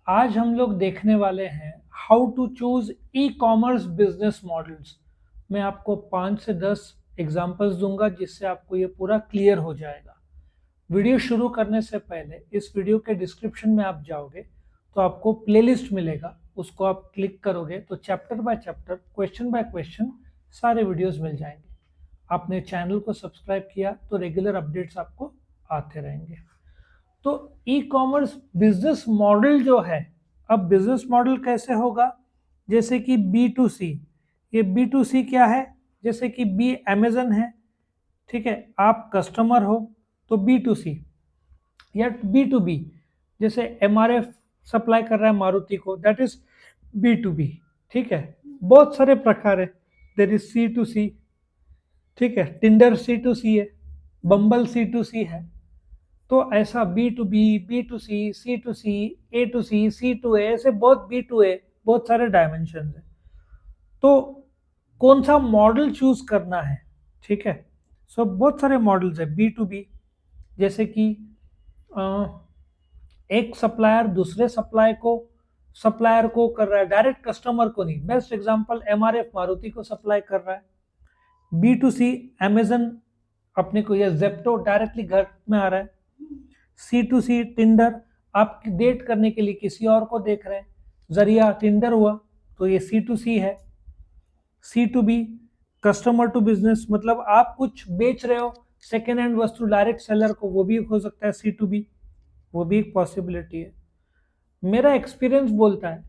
आज हम लोग देखने वाले हैं how to choose e commerce business models. मैं आपको 5 से 10 एग्जांपल्स दूंगा जिससे आपको ये पूरा क्लियर हो जाएगा। वीडियो शुरू करने से पहले इस वीडियो के डिस्क्रिप्शन में आप जाओगे तो आपको प्लेलिस्ट मिलेगा, उसको आप क्लिक करोगे तो chapter by chapter, question by question सारे वीडियोस मिल जाएंगे। आपने चैनल को सब्सक्राइब किया तो रेगुलर अपडेट्स आपको आते रहेंगे। तो ई कॉमर्स बिजनेस मॉडल जो है, अब बिजनेस मॉडल कैसे होगा? जैसे कि बी टू सी, ये बी टू सी क्या है? जैसे कि बी अमेजन है, ठीक है, आप कस्टमर हो तो बी टू सी। या बी टू बी, जैसे एमआरएफ सप्लाई कर रहा है मारुति को, that is B to B. ठीक है, बहुत सारे प्रकार है। देर इज सी टू सी, ठीक है, टिंडर सी टू सी है, बम्बल सी टू सी है। तो ऐसा B to B to C to C, A to C to A, ऐसे बहुत बी टू ए, बहुत सारे डायमेंशन है। तो कौन सा मॉडल चूज करना है? ठीक है, सो बहुत सारे मॉडल्स है बी टू बी। जैसे कि एक सप्लायर दूसरे सप्लायर को कर रहा है, डायरेक्ट कस्टमर को नहीं। बेस्ट एग्जांपल एमआरएफ मारुति को सप्लाई कर रहा है। बी टू सी अमेजन अपने को, या जेप्टो डायरेक्टली घर में आ रहा है। सी टू सी टिंडर, आप डेट करने के लिए किसी और को देख रहे हैं, जरिया टिंडर हुआ, तो ये सी टू सी है। C to B customer to business, मतलब आप कुछ बेच रहे हो सेकेंड हैंड वस्तु डायरेक्ट सेलर को, वो भी हो सकता है सी टू बी, वो भी एक पॉसिबिलिटी है। मेरा एक्सपीरियंस बोलता है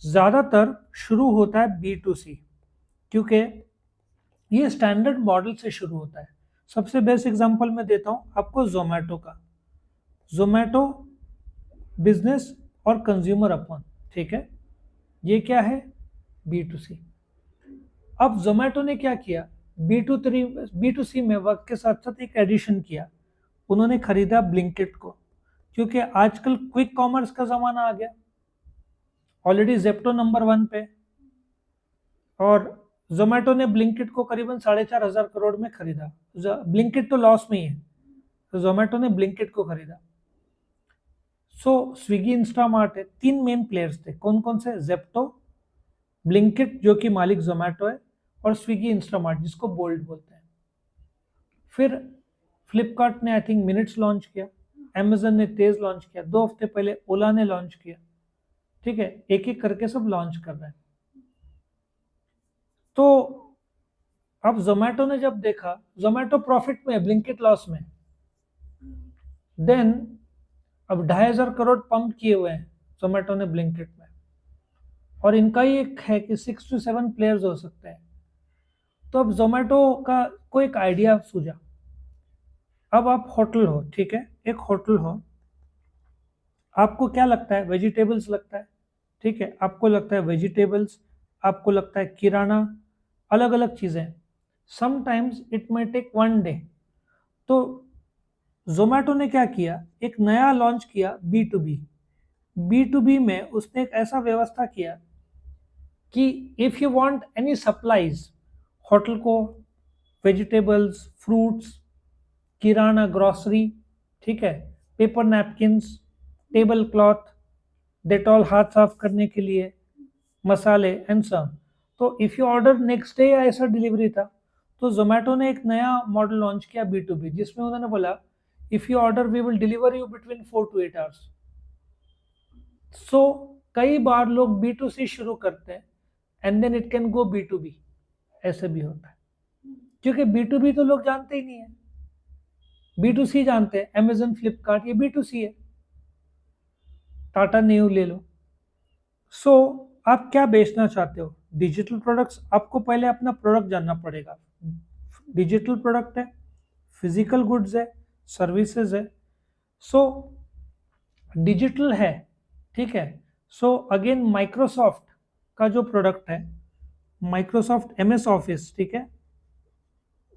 ज्यादातर शुरू होता है बी टू सी, क्योंकि ये स्टैंडर्ड मॉडल से शुरू होता है। सबसे बेस्ट एग्जांपल मैं देता हूं आपको जोमेटो का। जोमेटो बिजनेस और कंज्यूमर अपन, ठीक है, ये क्या है? बी टू सी। अब जोमेटो ने क्या किया, बी टू सी में वक्त के साथ साथ एक एडिशन किया। उन्होंने खरीदा ब्लिंकिट को, क्योंकि आजकल क्विक कॉमर्स का जमाना आ गया। ऑलरेडी जेप्टो नंबर 1 पे, और जोमेटो ने ब्लिंकिट को करीबन 4,500 करोड़ में खरीदा। ब्लिंकिट तो लॉस में ही है, तो जोमेटो ने ब्लिंकिट को खरीदा। सो स्विगी इंस्टामार्ट है, 3 मेन प्लेयर्स थे। कौन कौन से? जेप्टो, ब्लिंकिट जो कि मालिक जोमेटो है, और स्विगी इंस्टामार्ट जिसको बोल्ट बोलते हैं। फिर फ्लिपकार्ट ने आई थिंक मिनट्स लॉन्च किया, अमेजन ने तेज लॉन्च किया, 2 हफ्ते पहले ओला ने लॉन्च किया। ठीक है, एक एक करके सब लॉन्च कर रहे हैं। तो अब जोमेटो ने जब देखा जोमेटो प्रॉफिट में है, ब्लिंकिट लॉस में, देन अब 2,500 करोड़ पंप किए हुए हैं जोमेटो ने ब्लिंकिट में, और इनका ही एक है कि 6 to 7 प्लेयर्स हो सकते हैं। तो अब जोमेटो का को एक आइडिया सूझा। अब आप होटल हो, ठीक है, एक होटल हो, आपको क्या लगता है? वेजिटेबल्स लगता है, ठीक है, आपको लगता है वेजिटेबल्स, आपको लगता है किराना, अलग अलग चीजें। Sometimes it may take 1 day. तो जोमेटो ने क्या किया, एक नया लॉन्च किया B to B. B to B में उसने एक ऐसा व्यवस्था किया कि if you want any supplies, hotel को वेजिटेबल्स, फ्रूट्स, किराना, ग्रोसरी, ठीक है, paper napkins, table cloth, Dettol हाथ साफ करने के लिए, मसाले एंड सब। तो if you order next day ऐसा डिलीवरी था। तो जोमेटो ने एक नया मॉडल लॉन्च किया बी टू बी, जिसमें उन्होंने बोला if you order we will deliver you between 4 to 8 hours. So कई बार लोग बी टू सी शुरू करते हैं and then it can go B to B, ऐसे भी होता है, क्योंकि बी टू बी तो लोग जानते ही नहीं है। बी टू सी जानते हैं, अमेजन, फ्लिपकार्ट, ये बी टू सी है। टाटा न्यू ले लो। सो आप क्या बेचना चाहते हो? Digital products. आपको पहले अपना प्रोडक्ट जानना पड़ेगा। डिजिटल प्रोडक्ट है, फिजिकल गुड्स है, सर्विसेज है। सो डिजिटल है, ठीक है। सो अगेन माइक्रोसॉफ्ट का जो प्रोडक्ट है, माइक्रोसॉफ्ट एमएस ऑफिस, ठीक है,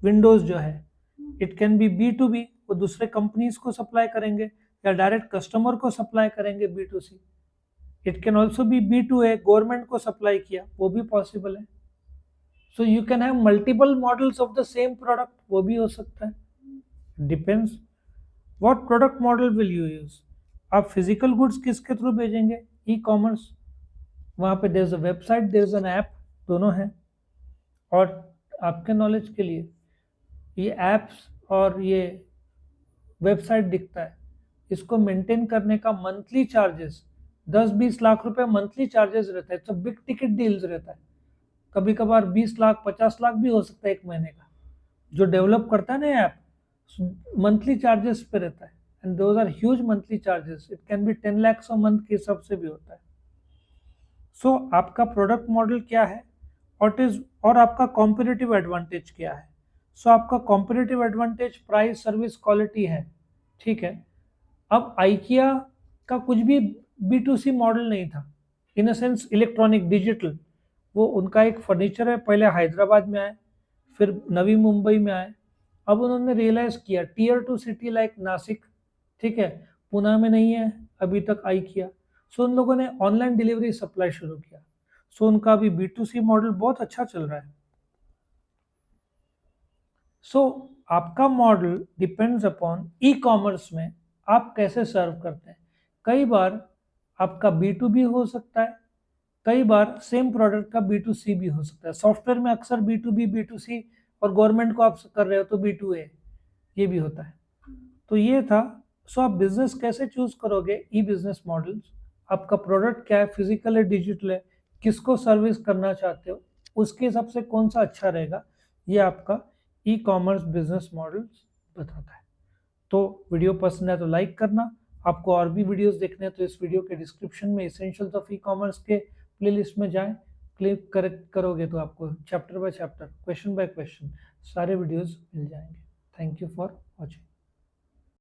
विंडोज जो है, it can be B to B, वो दूसरे कंपनीज को सप्लाई करेंगे या डायरेक्ट कस्टमर को सप्लाई करेंगे B to C. It can also be B to A, government को सप्लाई किया, वो भी पॉसिबल है। So you can have multiple models of the same product, वो भी हो सकता है। Depends what product model will you use. आप फिजिकल गुड्स किसके थ्रू भेजेंगे? ई कॉमर्स, वहाँ पे there is a website, there is an app, दोनों हैं। और आपके नॉलेज के लिए ये ऐप्स और ये वेबसाइट दिखता है, इसको मेंटेन करने का मंथली चार्जेस 10-20 लाख रुपए मंथली चार्जेस रहता है। तो बिग टिकट डील्स रहता है, कभी कभार 20 लाख 50 लाख भी हो सकता है एक महीने का। जो डेवलप करता है ना ऐप, मंथली चार्जेस पे रहता है, and those are huge monthly charges, it can be 10 lakh month के हिसाब से भी होता है। सो आपका प्रोडक्ट मॉडल क्या है और आपका कॉम्पिटिटिव एडवांटेज क्या है। सो आपका competitive advantage price, service, quality है, ठीक है। अब आइकिया का कुछ भी B2C मॉडल नहीं था, इन अ सेंस इलेक्ट्रॉनिक डिजिटल। वो उनका एक फर्नीचर है, पहले हैदराबाद में आए, फिर नवी मुंबई में आए। अब उन्होंने रियलाइज किया टीयर 2 सिटी लाइक नासिक, ठीक है, पुणे में नहीं है अभी तक आइकिया। सो उन लोगों ने ऑनलाइन डिलीवरी सप्लाई शुरू किया। सो उनका अभी B2C मॉडल बहुत अच्छा चल रहा है। सो आपका model depends upon e commerce में आप कैसे सर्व करते हैं। कई बार आपका B2B हो सकता है, कई बार सेम प्रोडक्ट का B2C भी हो सकता है। सॉफ्टवेयर में अक्सर B2B, B2C, और गवर्नमेंट को आप कर रहे हो तो B2A, ये भी होता है। तो ये था। सो आप बिजनेस कैसे चूज करोगे, ई बिजनेस मॉडल्स, आपका प्रोडक्ट क्या है, फिजिकल है, डिजिटल है, किसको सर्विस करना चाहते हो, उसके हिसाब से कौन सा अच्छा रहेगा, ये आपका ई कॉमर्स बिजनेस मॉडल्स बताता है। तो वीडियो पसंद है तो लाइक करना। आपको और भी वीडियोस देखने हैं तो इस वीडियो के डिस्क्रिप्शन में एसेंशियल्स ऑफ ई कॉमर्स के प्लेलिस्ट में जाएं, क्लिक करोगे तो आपको chapter by chapter, question by question सारे वीडियोस मिल जाएंगे। Thank you for watching.